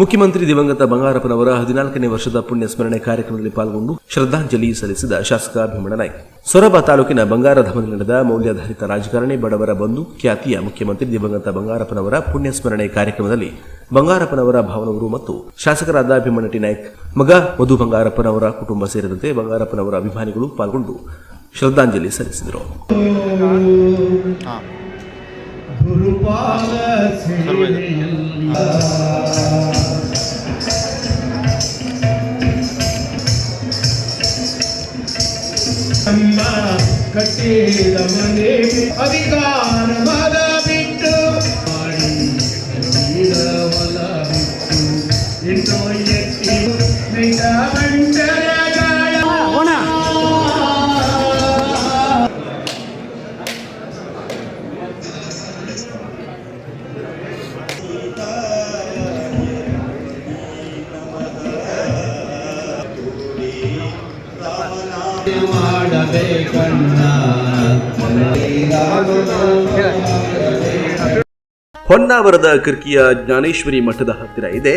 ಮುಖ್ಯಮಂತ್ರಿ ದಿವಂಗತ ಬಂಗಾರಪ್ಪನವರ 14ನೇ ವರ್ಷದ ಪುಣ್ಯ ಸ್ಮರಣೆ ಕಾರ್ಯಕ್ರಮದಲ್ಲಿ ಪಾಲ್ಗೊಂಡು ಶ್ರದ್ಧಾಂಜಲಿ ಸಲ್ಲಿಸಿದ ಶಾಸಕ ಭೀಮಣ್ಣ ನಾಯ್ಕ. ಸೊರಬ ತಾಲೂಕಿನ ಬಂಗಾರಧಾಮದಲ್ಲಿ ನಡೆದ ಮೌಲ್ಯಾಧಾರಿತ ರಾಜಕಾರಣಿ ಬಡವರ ಬಂಧು ಖ್ಯಾತಿಯ ಮುಖ್ಯಮಂತ್ರಿ ದಿವಂಗತ ಬಂಗಾರಪ್ಪನವರ ಪುಣ್ಯ ಸ್ಮರಣೆ ಕಾರ್ಯಕ್ರಮದಲ್ಲಿ ಬಂಗಾರಪ್ಪನವರ ಭಾವನವರು ಮತ್ತು ಶಾಸಕರಾದ ಭೀಮಣ್ಣ ಟಿ ನಾಯ್ಕ, ಮಗ ಮಧು ಬಂಗಾರಪ್ಪನವರ ಕುಟುಂಬ ಸೇರಿದಂತೆ ಬಂಗಾರಪ್ಪನವರ ಅಭಿಮಾನಿಗಳು ಪಾಲ್ಗೊಂಡು ಶ್ರದ್ಧಾಂಜಲಿ ಸಲ್ಲಿಸಿದರು. ಕಟ್ಟಿದ ಮನೆ ಅಧಿಕಾರವಾದ ಬಿಟ್ಟು ಹೊಲ ಬಿಟ್ಟು ಇನ್ನು ಎತ್ತಿ ಬಂಟರ ಹೊನ್ನಾವರದ ಕಿರ್ಕಿಯ ಜ್ಞಾನೇಶ್ವರಿ ಮಠದ ಹತ್ತಿರ ಇದೆ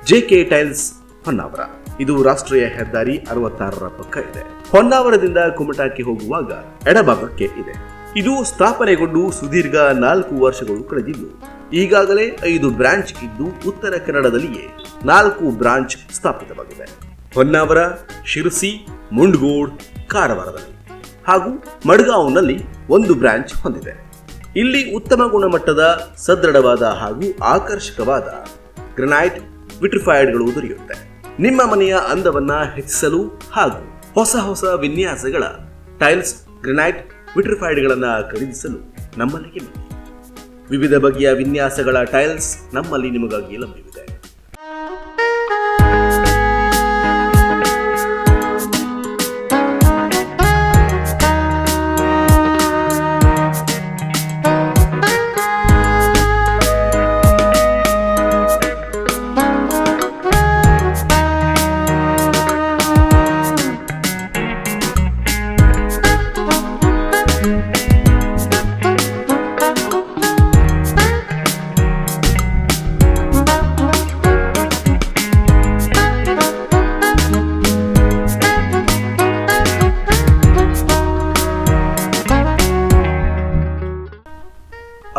ಜೆಕೆ ಟೈಲ್ಸ್ ಹೊನ್ನಾವರ. ಇದು ರಾಷ್ಟ್ರೀಯ ಹೆದ್ದಾರಿ 66ರ ಪಕ್ಕ ಇದೆ. ಹೊನ್ನಾವರದಿಂದ ಕುಮಟಾಕ್ಕೆ ಹೋಗುವಾಗ ಎಡಭಾಗಕ್ಕೆ ಇದೆ. ಇದು ಸ್ಥಾಪನೆಗೊಂಡು ಸುದೀರ್ಘ 4 ವರ್ಷಗಳು ಕಳೆದಿದ್ದು ಈಗಾಗಲೇ 5 ಬ್ರಾಂಚ್ ಇದ್ದು ಉತ್ತರ ಕನ್ನಡದಲ್ಲಿಯೇ 4 ಬ್ರಾಂಚ್ ಸ್ಥಾಪಿತವಾಗಿವೆ. ಹೊನ್ನಾವರ, ಶಿರಸಿ, ಮುಂಡಗೋಡ್, ಕಾರವಾರದಲ್ಲಿ ಹಾಗೂ ಮಡ್ಗಾಂವ್ನಲ್ಲಿ 1 ಬ್ರಾಂಚ್ ಹೊಂದಿದೆ. ಇಲ್ಲಿ ಉತ್ತಮ ಗುಣಮಟ್ಟದ ಸದೃಢವಾದ ಹಾಗೂ ಆಕರ್ಷಕವಾದ ಗ್ರನೈಟ್ ವಿಟ್ರಿಫೈಡ್ಗಳು ದೊರೆಯುತ್ತೆ. ನಿಮ್ಮ ಮನೆಯ ಅಂದವನ್ನ ಹೆಚ್ಚಿಸಲು ಹಾಗೂ ಹೊಸ ವಿನ್ಯಾಸಗಳ ಟೈಲ್ಸ್, ಗ್ರನೈಟ್ ವಿಟ್ರಿಫೈಡ್ಗಳನ್ನ ಖರೀದಿಸಲು ನಮ್ಮಲ್ಲಿಗೆ ಬನ್ನಿ. ವಿವಿಧ ಬಗೆಯ ವಿನ್ಯಾಸಗಳ ಟೈಲ್ಸ್ ನಮ್ಮಲ್ಲಿ ನಿಮಗಾಗಿ ಲಭ್ಯವಿದೆ.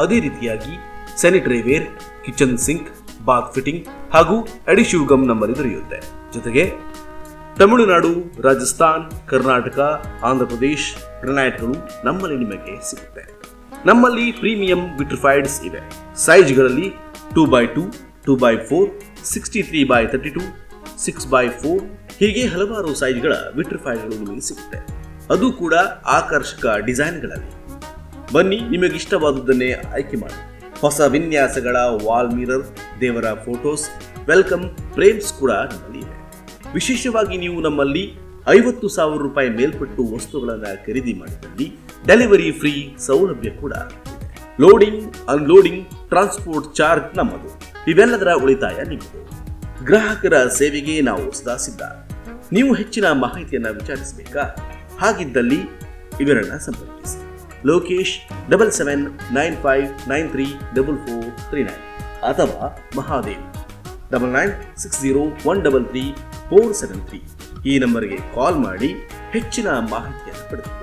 ಅದೇ ರೀತಿಯಾಗಿ sanitary ware, kitchen sink, bath fitting ಹಾಗೂ ಅಡಿಶಿವ್ ಗಮ್ ನಮ್ಮಲ್ಲಿ ದೊರೆಯುತ್ತೆ. ಜೊತೆಗೆ ತಮಿಳುನಾಡು, ರಾಜಸ್ಥಾನ್, ಕರ್ನಾಟಕ, ಆಂಧ್ರಪ್ರದೇಶ್ ಗ್ರನೈಟ್ಗಳು ನಮ್ಮಲ್ಲಿ ನಿಮಗೆ ಸಿಗುತ್ತೆ. ನಮ್ಮಲ್ಲಿ ಪ್ರೀಮಿಯಂ ವಿಟ್ರಿಫೈಡ್ಸ್ ಇವೆ. ಸೈಜ್ಗಳಲ್ಲಿ 2x2, 2x4, 63x32, 6x4 ಹೀಗೆ ಹಲವಾರು ಸೈಜ್ಗಳ ವಿಟ್ರಿಫೈಡ್ಗಳು ನಿಮಗೆ ಸಿಗುತ್ತೆ. ಅದು ಕೂಡ ಆಕರ್ಷಕ ಡಿಸೈನ್ಗಳಲ್ಲಿ. ಬನ್ನಿ, ನಿಮಗಿಷ್ಟವಾದುದನ್ನೇ ಆಯ್ಕೆ ಮಾಡಿ. ಹೊಸ ವಿನ್ಯಾಸಗಳ ವಾಲ್ ಮಿರರ್, ದೇವರ ಫೋಟೋಸ್, ವೆಲ್ಕಮ್ ಫ್ರೇಮ್ಸ್ ಕೂಡ ನಮ್ಮಲ್ಲಿ ಇವೆ. ವಿಶೇಷವಾಗಿ ನೀವು ನಮ್ಮಲ್ಲಿ 50,000 ರೂಪಾಯಿ ಮೇಲ್ಪಟ್ಟು ವಸ್ತುಗಳನ್ನು ಖರೀದಿ ಮಾಡಿದಲ್ಲಿ ಡೆಲಿವರಿ ಫ್ರೀ ಸೌಲಭ್ಯ ಕೂಡ ಇದೆ. ಲೋಡಿಂಗ್, ಅನ್ಲೋಡಿಂಗ್, ಟ್ರಾನ್ಸ್ಪೋರ್ಟ್ ಚಾರ್ಜ್ ನಮ್ಮದು. ಇವೆಲ್ಲದರ ಉಳಿತಾಯ ನಿಮ್ಮದು. ಗ್ರಾಹಕರ ಸೇವೆಗೆ ನಾವು ಸದಾ ಸಿದ್ಧ. ನೀವು ಹೆಚ್ಚಿನ ಮಾಹಿತಿಯನ್ನು ವಿಚಾರಿಸಬೇಕಾ? ಹಾಗಿದ್ದಲ್ಲಿ ಇವರನ್ನ ಸಂಪರ್ಕಿಸಿ. ಲೋಕೇಶ್ 7795934439 ಅಥವಾ ಮಹಾದೇವ್ 9960133473 ಈ ನಂಬರ್ಗೆ ಕಾಲ್ ಮಾಡಿ ಹೆಚ್ಚಿನ ಮಾಹಿತಿಯನ್ನು ಪಡೆದುಕೊಳ್ಳಿ.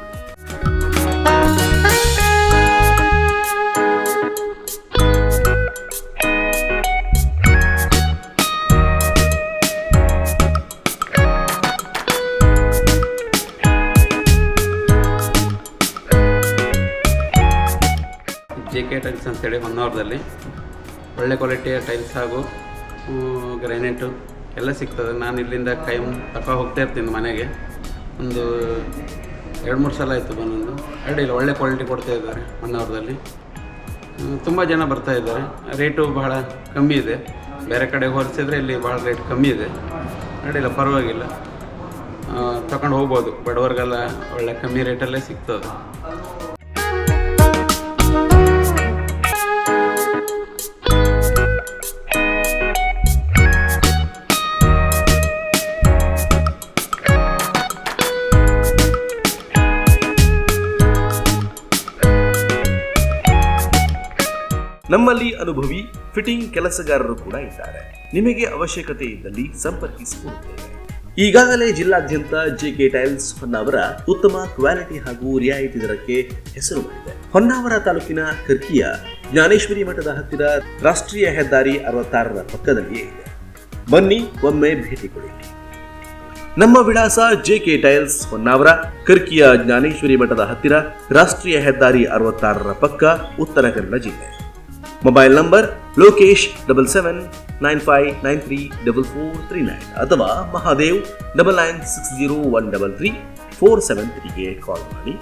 ಜೆಕೆ ಟೈಲ್ಸ್ ಅಂತೇಳಿ ಹೊನ್ನಾವರದಲ್ಲಿ ಒಳ್ಳೆ ಕ್ವಾಲಿಟಿಯ ಟೈಲ್ಸ್ ಹಾಗೂ ಗ್ರಾನೈಟು ಎಲ್ಲ ಸಿಗ್ತದೆ. ನಾನು ಇಲ್ಲಿಂದ ಕೈಮ್ ತಗೋ ಹೋಗ್ತಾ ಇರ್ತೀನಿ ಮನೆಗೆ. ಒಂದು 2-3 ಸಲ ಆಯಿತು ಬಂದೊಂದು. ಅಡ್ಡಿಲ್ಲ, ಒಳ್ಳೆ ಕ್ವಾಲಿಟಿ ಕೊಡ್ತಾ ಇದ್ದಾರೆ ಹೊನ್ನಾವರದಲ್ಲಿ. ತುಂಬ ಜನ ಬರ್ತಾ ಇದ್ದಾರೆ. ರೇಟು ಬಹಳ ಕಮ್ಮಿ ಇದೆ. ಬೇರೆ ಕಡೆ ಹೋಲಿಸಿದ್ರೆ ಇಲ್ಲಿ ಭಾಳ ರೇಟ್ ಕಮ್ಮಿ ಇದೆ. ಅಡ್ಡಿಲ್ಲ, ಪರವಾಗಿಲ್ಲ, ತಗೊಂಡು ಹೋಗ್ಬೋದು. ಬಡವರಿಗೆಲ್ಲ ಒಳ್ಳೆ ಕಮ್ಮಿ ರೇಟಲ್ಲೇ ಸಿಗ್ತದೆ. ನಮ್ಮಲ್ಲಿ ಅನುಭವಿ ಫಿಟ್ಟಿಂಗ್ ಕೆಲಸಗಾರರು ಕೂಡ ಇದ್ದಾರೆ. ನಿಮಗೆ ಅವಶ್ಯಕತೆ ಇದ್ದಲ್ಲಿ ಸಂಪರ್ಕಿಸಿಕೊಳ್ಳುತ್ತೇವೆ. ಈಗಾಗಲೇ ಜಿಲ್ಲಾದ್ಯಂತ ಜೆಕೆ ಟೈಲ್ಸ್ ಹೊನ್ನಾವರ ಉತ್ತಮ ಕ್ವಾಲಿಟಿ ಹಾಗೂ ರಿಯಾಯಿತಿ ದರಕ್ಕೆ ಹೆಸರು ಮಾಡಿದೆ. ಹೊನ್ನಾವರ ತಾಲೂಕಿನ ಕರ್ಕಿಯ ಜ್ಞಾನೇಶ್ವರಿ ಮಠದ ಹತ್ತಿರ ರಾಷ್ಟ್ರೀಯ ಹೆದ್ದಾರಿ 66ರ ಪಕ್ಕದಲ್ಲಿಯೇ ಇದೆ. ಬನ್ನಿ, ಒಮ್ಮೆ ಭೇಟಿ ಕೊಡಿ. ನಮ್ಮ ವಿಳಾಸ ಜೆಕೆ ಟೈಲ್ಸ್ ಹೊನ್ನಾವರ, ಕರ್ಕಿಯ ಜ್ಞಾನೇಶ್ವರಿ ಮಠದ ಹತ್ತಿರ, ರಾಷ್ಟ್ರೀಯ ಹೆದ್ದಾರಿ 66ರ ಪಕ್ಕ, ಉತ್ತರ ಕನ್ನಡ ಜಿಲ್ಲೆ. ಮೊಬೈಲ್ ನಂಬರ್ ಲೋಕೇಶ್ 7795934439 ಅಥವಾ ಮಹಾದೇವ್ 9960133473ಗೆ ಕಾಲ್ ಮಾಡಿ.